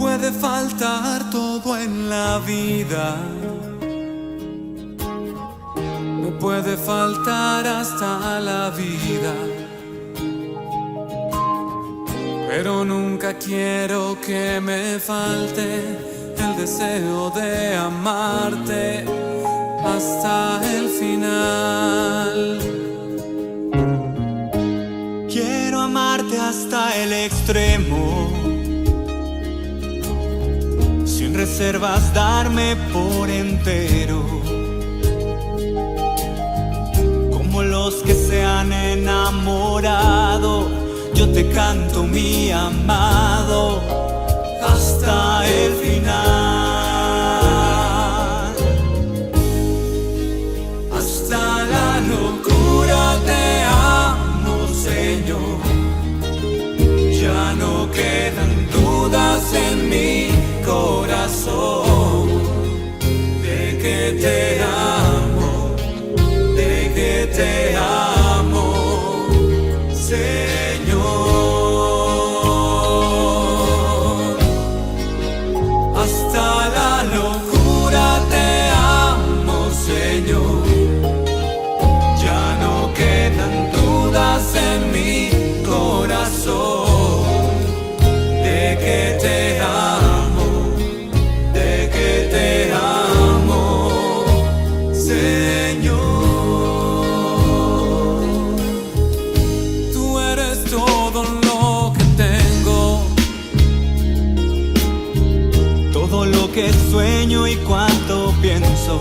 puede faltar todo en la vida, me puede faltar hasta la vida, pero nunca quiero que me falte el deseo de amarte hasta el final. Quiero amarte hasta el extremo, sin reservas darme por entero, como los que se han enamorado. Yo te canto, mi amado, hasta el final. Hasta la locura te amo, Señor. Ya no quedan dudas en mi corazón de que te amo, de que te amo, Señor. Hasta la locura te amo, Señor. Ya no quedan dudas en mi corazón de que te amo, de que te amo, Señor. Tú eres todo lo que tengo, todo lo que sueño y cuanto pienso,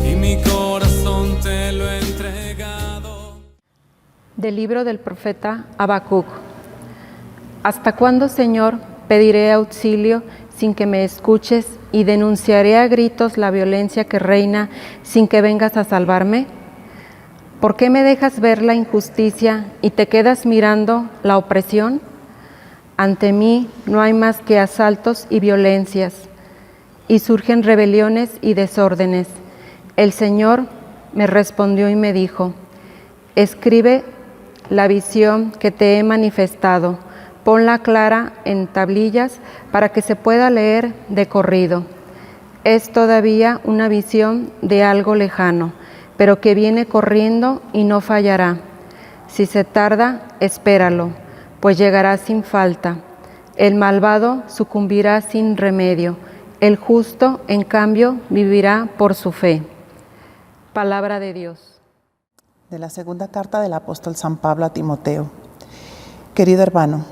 y mi corazón te lo he entregado. Del libro del profeta Habacuc. ¿Hasta cuándo, Señor, pediré auxilio sin que me escuches y denunciaré a gritos la violencia que reina sin que vengas a salvarme? ¿Por qué me dejas ver la injusticia y te quedas mirando la opresión? Ante mí no hay más que asaltos y violencias, y surgen rebeliones y desórdenes. El Señor me respondió y me dijo: escribe la visión que te he manifestado, ponla clara en tablillas para que se pueda leer de corrido. Es todavía una visión de algo lejano, pero que viene corriendo y no fallará. Si se tarda, espéralo, pues llegará sin falta. El malvado sucumbirá sin remedio, el justo, en cambio, vivirá por su fe. Palabra de Dios. De la segunda carta del apóstol San Pablo a Timoteo. Querido hermano,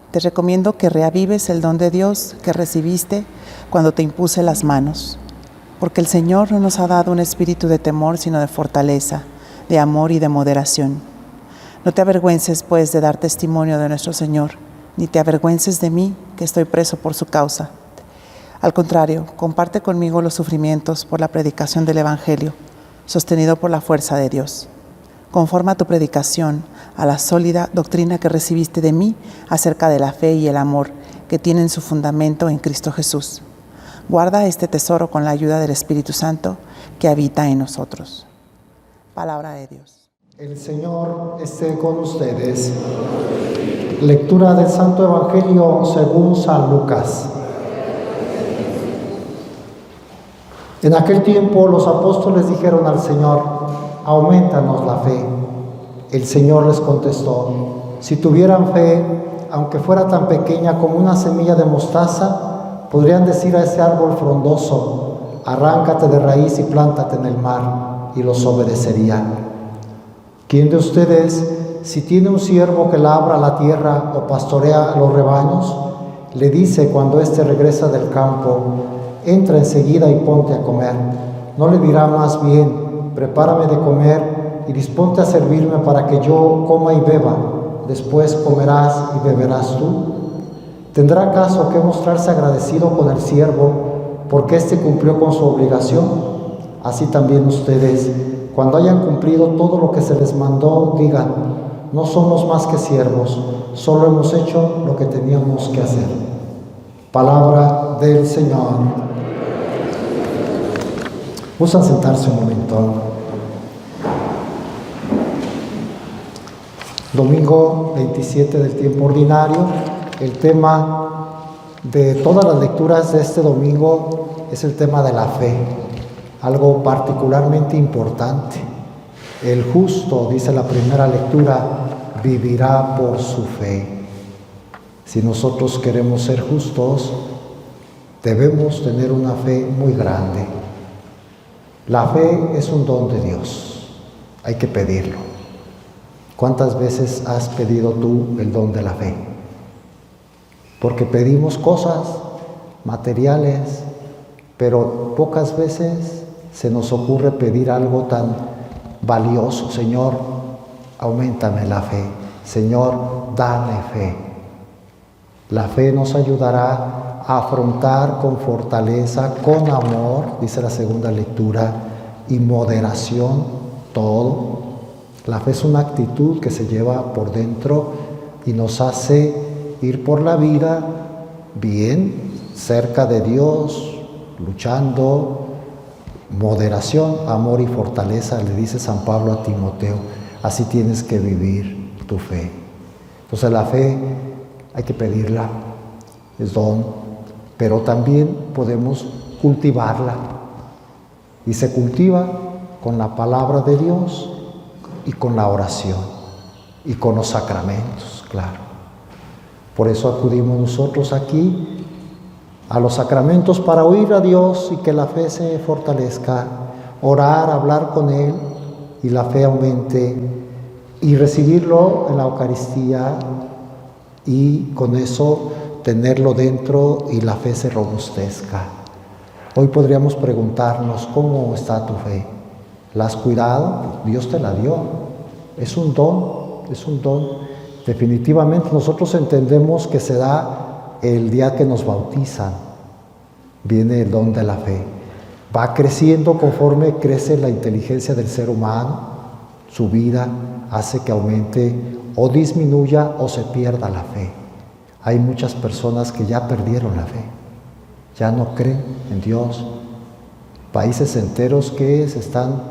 te recomiendo que reavives el don de Dios que recibiste cuando te impuse las manos, porque el Señor no nos ha dado un espíritu de temor, sino de fortaleza, de amor y de moderación. No te avergüences, pues, de dar testimonio de nuestro Señor, ni te avergüences de mí, que estoy preso por su causa. Al contrario, comparte conmigo los sufrimientos por la predicación del Evangelio, sostenido por la fuerza de Dios. Conforma tu predicación a la sólida doctrina que recibiste de mí acerca de la fe y el amor que tienen su fundamento en Cristo Jesús. Guarda este tesoro con la ayuda del Espíritu Santo que habita en nosotros. Palabra de Dios. El Señor esté con ustedes. Lectura del Santo Evangelio según San Lucas. En aquel tiempo los apóstoles dijeron al Señor: aumentanos la fe. El Señor les contestó: si tuvieran fe, aunque fuera tan pequeña como una semilla de mostaza, podrían decir a ese árbol frondoso: arráncate de raíz y plántate en el mar, y los obedecería. ¿Quién de ustedes, si tiene un siervo que labra la tierra o pastorea los rebaños, le dice cuando éste regresa del campo: entra enseguida y ponte a comer? ¿No le dirá más bien: prepárame de comer y disponte a servirme para que yo coma y beba, después comerás y beberás tú? ¿Tendrá acaso que mostrarse agradecido con el siervo porque éste cumplió con su obligación? Así también ustedes, cuando hayan cumplido todo lo que se les mandó, digan: no somos más que siervos, solo hemos hecho lo que teníamos que hacer. Palabra del Señor. Gusta sentarse un momento. Domingo 27 del tiempo ordinario, el tema de todas las lecturas de este domingo es el tema de la fe, algo particularmente importante. El justo, dice la primera lectura, vivirá por su fe. Si nosotros queremos ser justos, debemos tener una fe muy grande. La fe es un don de Dios, hay que pedirlo. ¿Cuántas veces has pedido tú el don de la fe? Porque pedimos cosas materiales, pero pocas veces se nos ocurre pedir algo tan valioso. Señor, auméntame la fe. Señor, dame fe. La fe nos ayudará a afrontar con fortaleza, con amor, dice la segunda lectura, y moderación todo. La fe es una actitud que se lleva por dentro y nos hace ir por la vida bien, cerca de Dios, luchando. Moderación, amor y fortaleza, le dice San Pablo a Timoteo. Así tienes que vivir tu fe. Entonces la fe hay que pedirla, es don, pero también podemos cultivarla. Y se cultiva con la palabra de Dios y con la oración y con los sacramentos, claro. Por eso acudimos nosotros aquí a los sacramentos para oír a Dios y que la fe se fortalezca, orar, hablar con Él y la fe aumente y recibirlo en la Eucaristía y con eso tenerlo dentro y la fe se robustezca. Hoy podríamos preguntarnos, ¿cómo está tu fe? ¿La has cuidado? Dios te la dio. Es un don, es un don. Definitivamente nosotros entendemos que se da el día que nos bautizan. Viene el don de la fe. Va creciendo conforme crece la inteligencia del ser humano. Su vida hace que aumente o disminuya o se pierda la fe. Hay muchas personas que ya perdieron la fe. Ya no creen en Dios. Países enteros que se están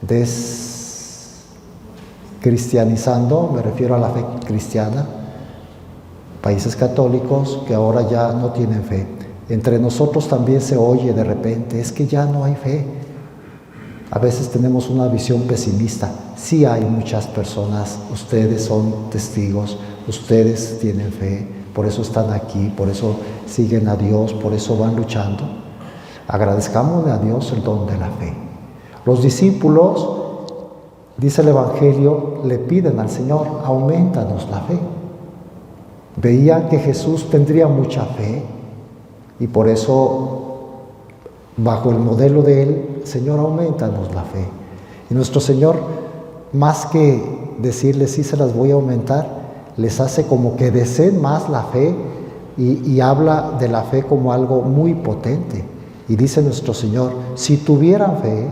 descristianizando, me refiero a la fe cristiana. Países católicos que ahora ya no tienen fe. Entre nosotros también se oye de repente, es que ya no hay fe. A veces tenemos una visión pesimista. Sí hay muchas personas, ustedes son testigos, ustedes tienen fe, por eso están aquí, por eso siguen a Dios, por eso van luchando. Agradezcámosle a Dios el don de la fe. Los discípulos, dice el Evangelio, le piden al Señor, aumentanos la fe. Veían que Jesús tendría mucha fe y por eso, bajo el modelo de Él, Señor, aumentanos la fe. Y nuestro Señor, más que decirles sí se las voy a aumentar, les hace como que deseen más la fe y habla de la fe como algo muy potente. Y dice nuestro Señor, si tuvieran fe,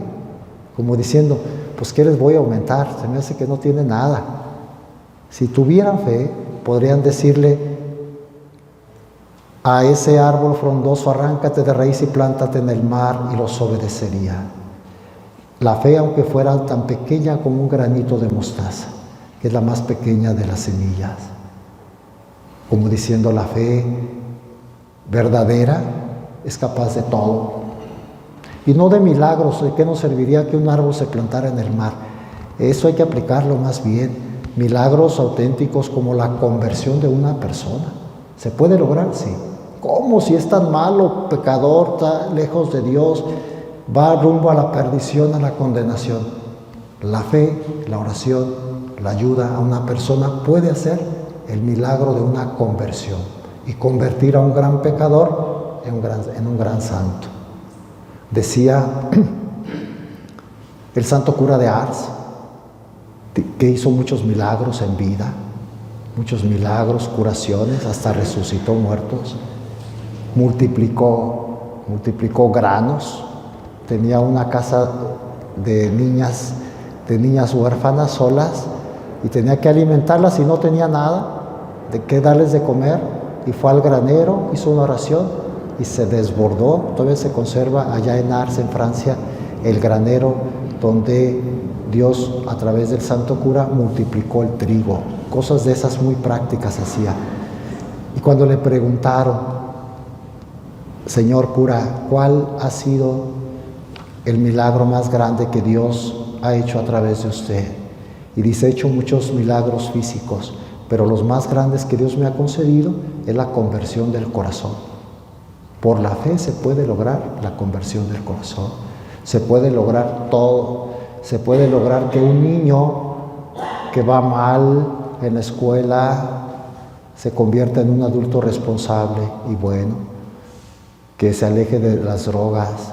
como diciendo, pues ¿qué les voy a aumentar? Se me hace que no tiene nada. Si tuvieran fe, podrían decirle a ese árbol frondoso, arráncate de raíz y plántate en el mar, y los obedecería. La fe, aunque fuera tan pequeña como un granito de mostaza, que es la más pequeña de las semillas, como diciendo, la fe verdadera es capaz de todo. Y no de milagros. ¿De qué nos serviría que un árbol se plantara en el mar? Eso hay que aplicarlo más bien. Milagros auténticos como la conversión de una persona. ¿Se puede lograr? Sí. ¿Cómo? Si es tan malo, pecador, tan lejos de Dios, va rumbo a la perdición, a la condenación. La fe, la oración, la ayuda a una persona puede hacer el milagro de una conversión y convertir a un gran pecador en un gran santo. Decía el santo cura de Ars, que hizo muchos milagros en vida, muchos milagros, curaciones, hasta resucitó muertos, multiplicó granos, tenía una casa de niñas huérfanas solas y tenía que alimentarlas y no tenía nada de qué darles de comer, y fue al granero, hizo una oración y se desbordó. Todavía se conserva allá en Ars, en Francia, el granero donde Dios, a través del santo cura, multiplicó el trigo. Cosas de esas muy prácticas hacía. Y cuando le preguntaron, señor cura, ¿cuál ha sido el milagro más grande que Dios ha hecho a través de usted? Y dice, he hecho muchos milagros físicos, pero los más grandes que Dios me ha concedido es la conversión del corazón. Por la fe se puede lograr la conversión del corazón. Se puede lograr todo. Se puede lograr que un niño que va mal en la escuela se convierta en un adulto responsable y bueno, que se aleje de las drogas,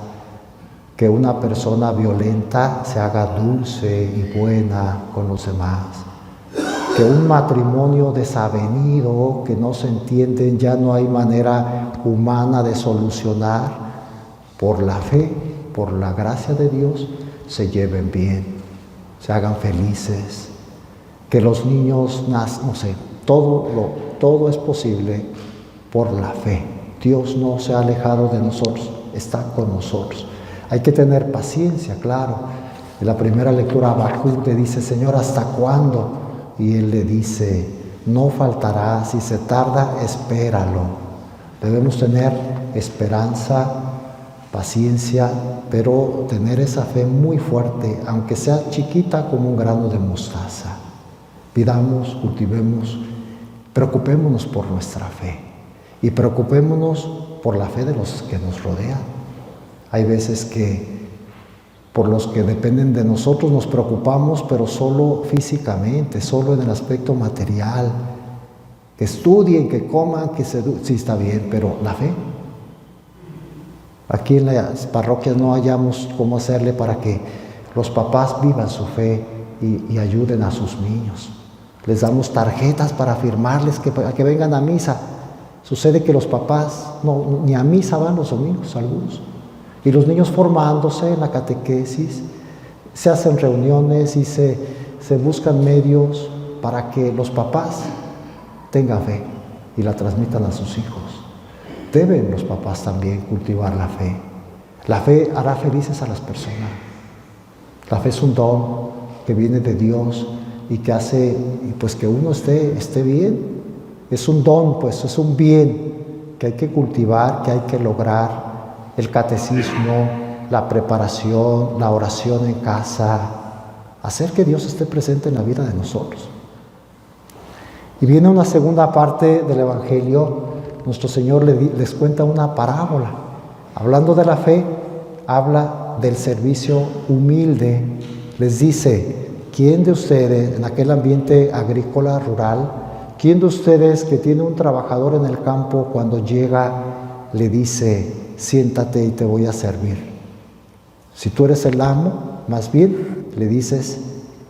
que una persona violenta se haga dulce y buena con los demás, que un matrimonio desavenido, que no se entienden, ya no hay manera humana de solucionar, por la fe, por la gracia de Dios, se lleven bien, se hagan felices, que los niños nazcan, no sé, todo es posible por la fe. Dios no se ha alejado de nosotros, está con nosotros. Hay que tener paciencia, claro. En la primera lectura Habacuc le dice, Señor, ¿hasta cuándo? Y Él le dice, no faltará, si se tarda, espéralo. Debemos tener esperanza, paciencia, pero tener esa fe muy fuerte, aunque sea chiquita como un grano de mostaza. Pidamos, cultivemos, preocupémonos por nuestra fe y preocupémonos por la fe de los que nos rodean. Hay veces que por los que dependen de nosotros nos preocupamos, pero solo físicamente, solo en el aspecto material. Que estudien, que coman, sí está bien, pero la fe. Aquí en las parroquias no hallamos cómo hacerle para que los papás vivan su fe y ayuden a sus niños. Les damos tarjetas para firmarles que vengan a misa. Sucede que los papás ni a misa van los domingos, algunos. Y los niños formándose en la catequesis, se hacen reuniones y se buscan medios para que los papás tengan fe y la transmitan a sus hijos. Deben los papás también cultivar la fe. La fe hará felices a las personas. La fe es un don que viene de Dios y que hace pues que uno esté bien. Es un don, pues es un bien que hay que cultivar, que hay que lograr. El catecismo, la preparación, la oración en casa, hacer que Dios esté presente en la vida de nosotros. Y viene una segunda parte del Evangelio. Nuestro Señor les cuenta una parábola. Hablando de la fe, habla del servicio humilde. Les dice, ¿quién de ustedes, en aquel ambiente agrícola, rural, quién de ustedes que tiene un trabajador en el campo, cuando llega, le dice, siéntate y te voy a servir? Si tú eres el amo, más bien le dices,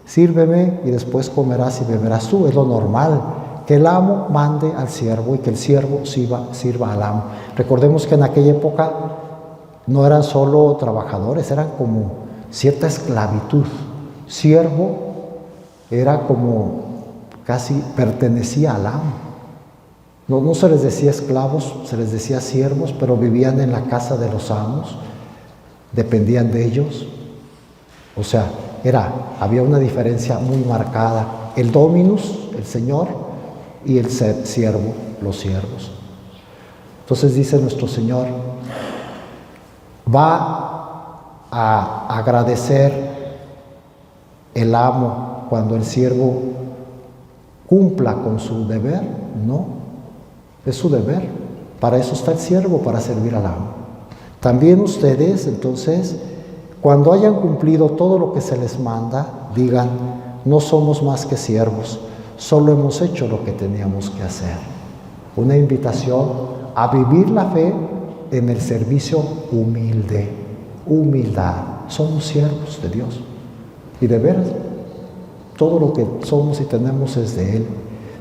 sírveme y después comerás y beberás tú. Es lo normal, que el amo mande al siervo y que el siervo sirva al amo. Recordemos que en aquella época no eran solo trabajadores, eran como cierta esclavitud. Siervo era como casi pertenecía al amo. No se les decía esclavos, se les decía siervos, pero vivían en la casa de los amos, dependían de ellos. O sea, había una diferencia muy marcada. El dominus, el señor, y el siervo, los siervos. Entonces dice nuestro Señor, ¿va a agradecer el amo cuando el siervo cumpla con su deber? No. Es su deber. Para eso está el siervo, para servir al amo. También ustedes, entonces, cuando hayan cumplido todo lo que se les manda, digan, no somos más que siervos, solo hemos hecho lo que teníamos que hacer. Una invitación a vivir la fe en el servicio humilde. Humildad. Somos siervos de Dios. Y de veras, todo lo que somos y tenemos es de Él.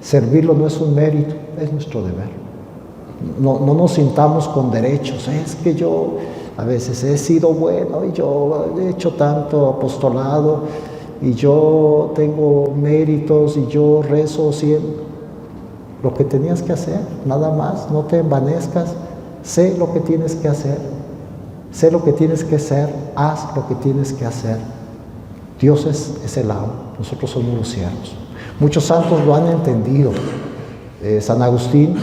Servirlo no es un mérito, es nuestro deber. No nos sintamos con derechos. Es que yo a veces he sido bueno y yo he hecho tanto apostolado y yo tengo méritos y yo rezo siempre. Lo que tenías que hacer, nada más, no te envanezcas. Sé lo que tienes que hacer, sé lo que tienes que ser, haz lo que tienes que hacer. Dios es el amo, nosotros somos los siervos. Muchos santos lo han entendido. San Agustín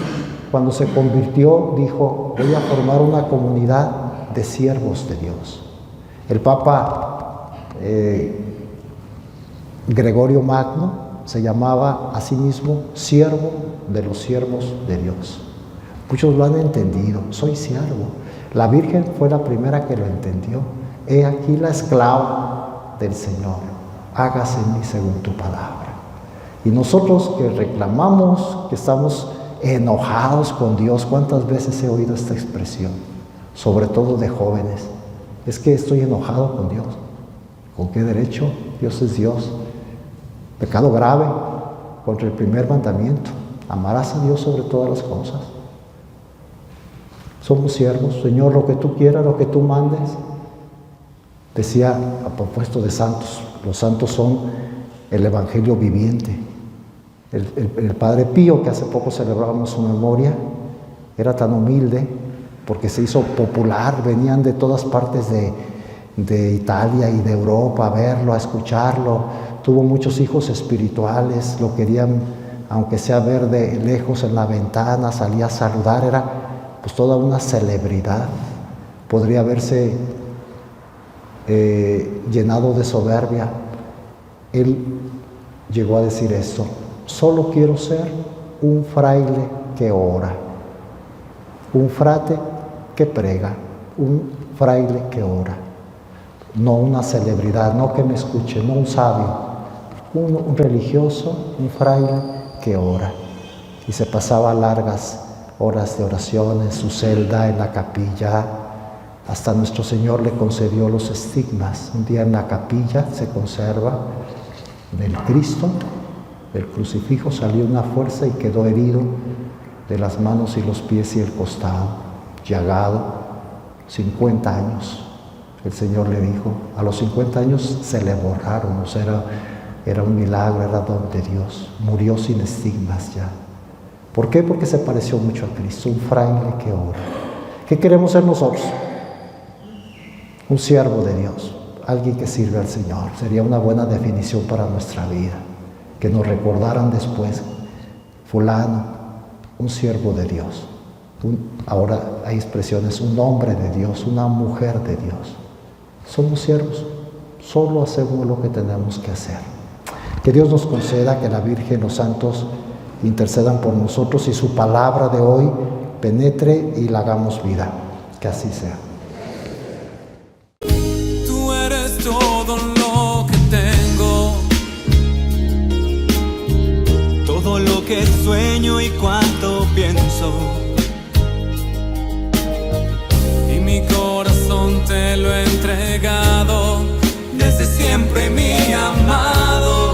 cuando se convirtió, dijo: voy a formar una comunidad de siervos de Dios. El Papa Gregorio Magno se llamaba a sí mismo siervo de los siervos de Dios. Muchos lo han entendido: soy siervo. La Virgen fue la primera que lo entendió. He aquí la esclava del Señor, hágase en mí según tu palabra. Y nosotros que reclamamos, que estamos enojados con Dios, ¿cuántas veces he oído esta expresión? Sobre todo de jóvenes: es que estoy enojado con Dios. ¿Con qué derecho? Dios es Dios. Pecado grave contra el primer mandamiento: amarás a Dios sobre todas las cosas. Somos siervos. Señor, lo que tú quieras, lo que tú mandes. Decía a propósito de santos: los santos son el evangelio viviente. El Padre Pío, que hace poco celebrábamos su memoria, era tan humilde porque se hizo popular. Venían de todas partes de Italia y de Europa a verlo, a escucharlo. Tuvo muchos hijos espirituales, lo querían, aunque sea ver de lejos en la ventana, salía a saludar. Era pues toda una celebridad. Podría haberse llenado de soberbia. Él llegó a decir esto: solo quiero ser un fraile que ora, un frate que prega, un fraile que ora. No una celebridad, no que me escuche, no un sabio, un religioso, un fraile que ora. Y se pasaba largas horas de oración en su celda, en la capilla. Hasta nuestro Señor le concedió los estigmas. Un día en la capilla se conserva del Cristo, del crucifijo, salió una fuerza y quedó herido de las manos y los pies y el costado, llagado, 50 años. El Señor le dijo: a los 50 años se le borraron. O sea, era un milagro, era don de Dios. Murió sin estigmas ya. ¿Por qué? Porque se pareció mucho a Cristo, un fraile que ora. ¿Qué queremos ser nosotros? Un siervo de Dios, alguien que sirve al Señor. Sería una buena definición para nuestra vida, que nos recordaran después: fulano, un siervo de Dios. Ahora hay expresiones: un hombre de Dios, una mujer de Dios. Somos siervos, solo hacemos lo que tenemos que hacer. Que Dios nos conceda que la Virgen, los santos intercedan por nosotros y su palabra de hoy penetre y la hagamos vida. Que así sea. Tú eres todo lo que tengo, todo lo que sueño y cuanto pienso. Y mi corazón te lo he entregado desde siempre, mi amado.